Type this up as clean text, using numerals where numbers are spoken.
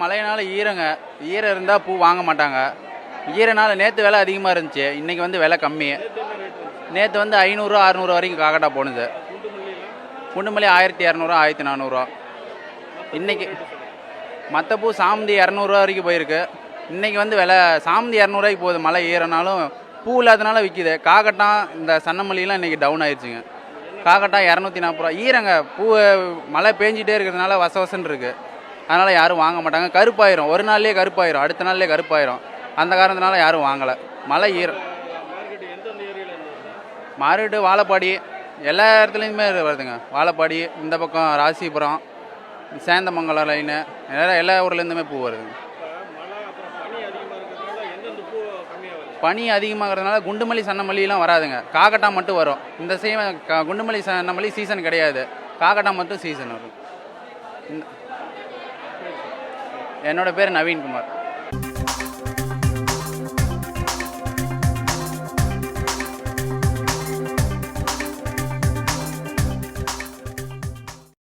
மழையினால ஈரம் இருந்தால் பூ வாங்க மாட்டாங்க. ஈரனால நேற்று விலை அதிகமாக இருந்துச்சு, இன்றைக்கி வந்து விலை கம்மி. நேற்று வந்து 500 600 வரைக்கும் காக்கட்டா போணுது. குண்டுமல்லி 1200 1400. இன்றைக்கி மற்ற பூ சாமந்தி 200 வரைக்கும் போயிருக்கு. இன்றைக்கி வந்து விலை சாமந்தி 200 போகுது. மழை ஈரனாலும் பூ இல்லாதனால விற்கிது. காக்கட்டா இந்த சன்னமல்லிலாம் இன்றைக்கி டவுன் ஆயிடுச்சுங்க. காக்கட்டா 240 ஈரங்க. பூ மழை பேஞ்சிட்டே இருக்கிறதுனால வசவசன்னு இருக்குது. அதனால் யாரும் வாங்க மாட்டாங்க. கருப்பாயிரும், ஒரு நாள்லேயே கருப்பாயிரும், அடுத்த நாள்லேயே கருப்பாயிரும். அந்த காரணத்தினால யாரும் வாங்கலை. மழை ஈரம் மார்க்கெட்டு வாழைப்பாடி எல்லா இடத்துலையுமே வருதுங்க. வாழைப்பாடி, இந்த பக்கம் ராசிபுரம், சேந்தமங்கலம் லைனு, எல்லா ஊர்லேருந்துமே பூ வருதுங்க. பனி அதிகமாகிறதுனால குண்டுமல்லி சன்னமல்லிலாம் வராதுங்க. காக்கட்டா மட்டும் வரும். இந்த குண்டுமல்லி சன்னமல்லி சீசன் கிடையாது, காக்கட்டா மட்டும் சீசன் வரும். என்னோட பேர் நவீன்குமார்.